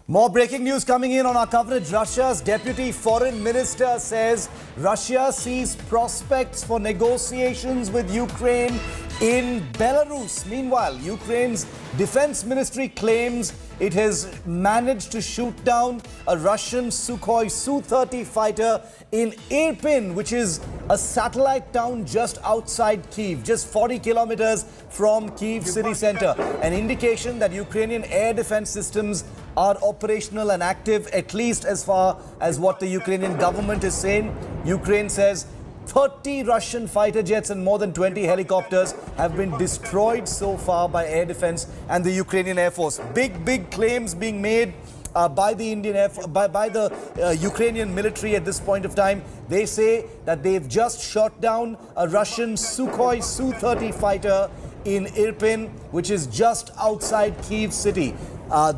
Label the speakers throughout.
Speaker 1: More breaking news coming in on our coverage. Russia's deputy foreign minister says Russia sees prospects for negotiations with Ukraine in Belarus. Meanwhile, Ukraine's defense ministry claims it has managed to shoot down a Russian Sukhoi Su-30 fighter in Irpin, which is a satellite town just outside Kyiv, just 40 kilometers from Kyiv city center. An indication that Ukrainian air defense systems are operational and active, at least as far as what the Ukrainian government is saying. Ukraine says 30 Russian fighter jets and more than 20 helicopters have been destroyed so far by air defense and the Ukrainian Air Force. Big claims being made by the Ukrainian military at this point of time. They say that they've just shot down a Russian Sukhoi Su-30 fighter in Irpin, which is just outside Kyiv city.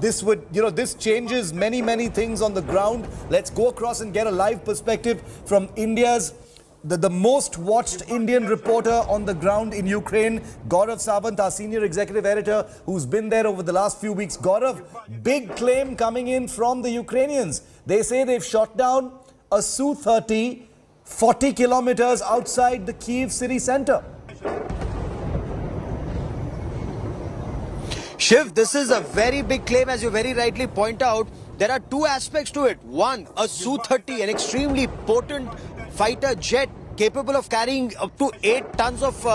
Speaker 1: This changes many things on the ground. Let's go across and get a live perspective from India's the most watched Indian reporter on the ground in Ukraine, Gaurav Sawant, our senior executive editor, who's been there over the last few weeks. Gaurav, big claim coming in from the Ukrainians. They say they've shot down a Su-30 40 kilometers outside the Kyiv city center.
Speaker 2: Shiv, this is a very big claim, as you very rightly point out. There are two aspects to it. One, a Su-30, an extremely potent fighter jet capable of carrying up to 8 tons of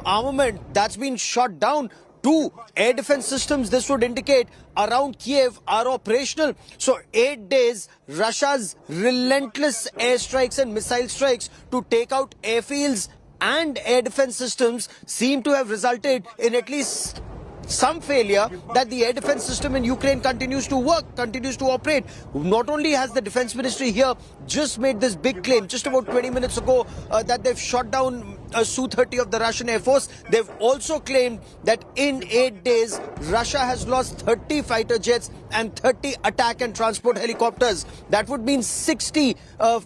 Speaker 2: armament, that's been shot down. Two, air defense systems, this would indicate, around Kyiv are operational. So 8 days, Russia's relentless airstrikes and missile strikes to take out airfields and air defense systems seem to have resulted in at least some failure that the air defense system in Ukraine continues to work, continues to operate. Not only has the defense ministry here just made this big claim just about 20 minutes ago that they've shot down a Su-30 of the Russian Air Force, they've also claimed that in 8 days, Russia has lost 30 fighter jets and 30 attack and transport helicopters. That would mean 60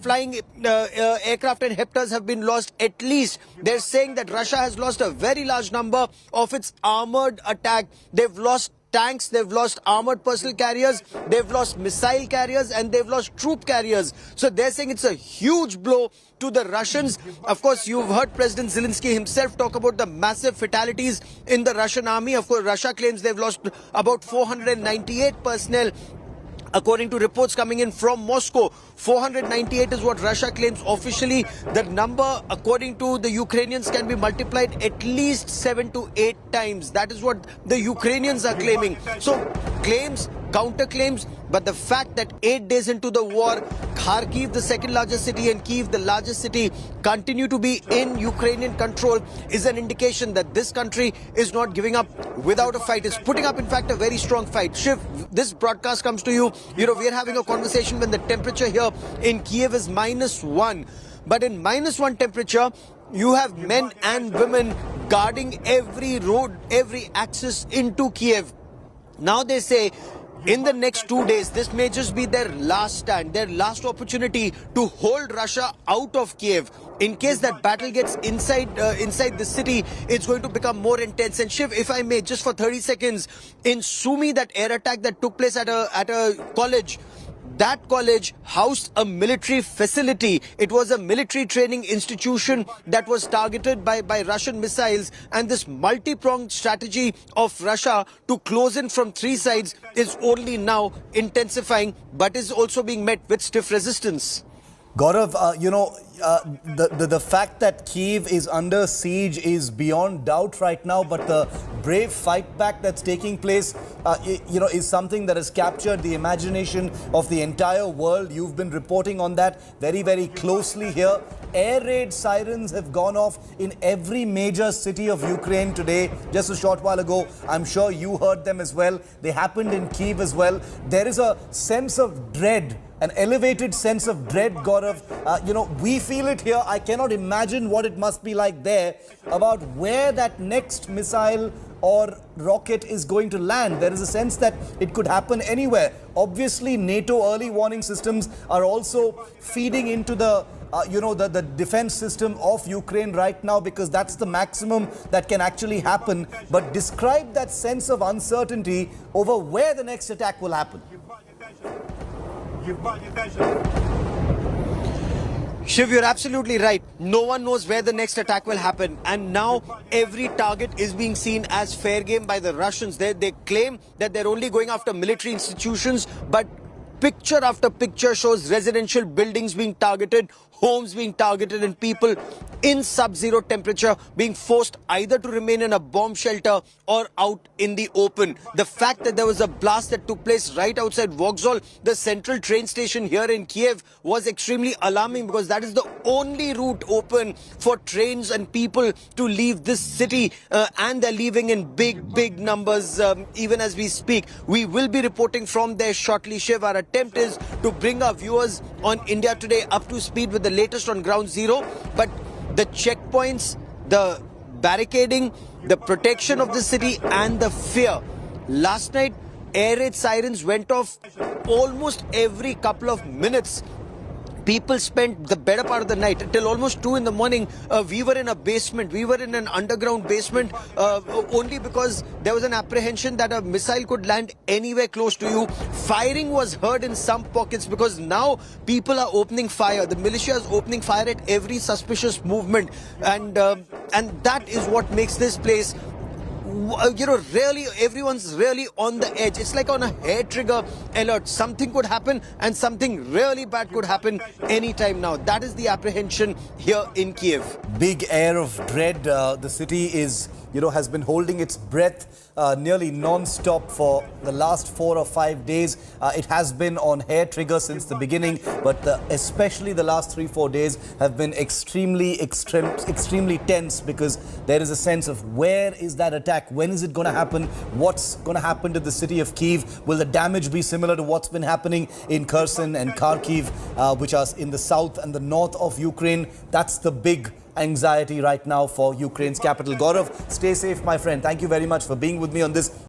Speaker 2: flying aircraft and Hepters have been lost at least. They're saying that Russia has lost a very large number of its armored attack. They've lost tanks, they've lost armored personnel carriers, they've lost missile carriers, and they've lost troop carriers. So they're saying it's a huge blow to the Russians. Of course, you've heard President Zelensky himself talk about the massive fatalities in the Russian army. Of course, Russia claims they've lost about 498 personnel. According to reports coming in from Moscow, 498 is what Russia claims officially. The number, according to the Ukrainians, can be multiplied at least 7 to 8 times. That is what the Ukrainians are claiming. So claims, counterclaims, but the fact that 8 days into the war, Kharkiv, the second largest city, and Kyiv, the largest city, continue to be in Ukrainian control is an indication that this country is not giving up without a fight. It's putting up, in fact, a very strong fight. Shiv, this broadcast comes to you. We're having a conversation when the temperature here in Kyiv is -1. But in -1 temperature, you have men and women guarding every road, every access into Kyiv. Now they say, in the next 2 days, this may just be their last stand, their last opportunity to hold Russia out of Kyiv. In case that battle gets inside the city, it's going to become more intense. And Shiv, if I may, just for 30 seconds, in Sumy, that air attack that took place at a college, that college housed a military facility. It was a military training institution that was targeted by Russian missiles. And this multi-pronged strategy of Russia to close in from 3 sides is only now intensifying, but is also being met with stiff resistance.
Speaker 1: Gaurav, the fact that Kyiv is under siege is beyond doubt right now, but the brave fight back that's taking place, is something that has captured the imagination of the entire world. You've been reporting on that very closely here. Air raid sirens have gone off in every major city of Ukraine today. Just a short while ago, I'm sure you heard them as well. They happened in Kyiv as well. There is a sense of dread, an elevated sense of dread, Gaurav. We feel it here. I cannot imagine what it must be like there about where that next missile or rocket is going to land. There is a sense that it could happen anywhere. Obviously, NATO early warning systems are also feeding into the defense system of Ukraine right now, because that's the maximum that can actually happen. But describe that sense of uncertainty over where the next attack will happen.
Speaker 2: Shiv, you're absolutely right. No one knows where the next attack will happen. And now every target is being seen as fair game by the Russians. They claim that they're only going after military institutions, but picture after picture shows residential buildings being targeted, homes being targeted, and people in sub-zero temperature being forced either to remain in a bomb shelter or out in the open. The fact that there was a blast that took place right outside Vokzhal, the central train station here in Kyiv, was extremely alarming because that is the only route open for trains and people to leave this city, and they're leaving in big numbers even as we speak. We will be reporting from there shortly, Shiv. Our attempt is to bring our viewers on India Today up to speed with the latest on ground zero, but the checkpoints, the barricading, the protection of the city and the fear. Last night, air raid sirens went off almost every couple of minutes. People spent the better part of the night till almost 2 in the morning. We were in a basement. We were in an underground basement only because there was an apprehension that a missile could land anywhere close to you. Firing was heard in some pockets because now people are opening fire. The militia is opening fire at every suspicious movement, and that is what makes this place, really, everyone's really on the edge. It's like on a hair trigger alert. Something could happen and something really bad could happen anytime now. That is the apprehension here in Kyiv.
Speaker 1: Big air of dread. The city is, has been holding its breath nearly non-stop for the last 4 or 5 days. It has been on hair trigger since the beginning, but especially the last 3-4 days have been extremely tense because there is a sense of where is that attack? When is it going to happen? What's going to happen to the city of Kyiv? Will the damage be similar to what's been happening in Kherson and Kharkiv, which are in the south and the north of Ukraine? That's the big anxiety right now for Ukraine's capital. Gaurav, stay safe, my friend. Thank you very much for being with me on this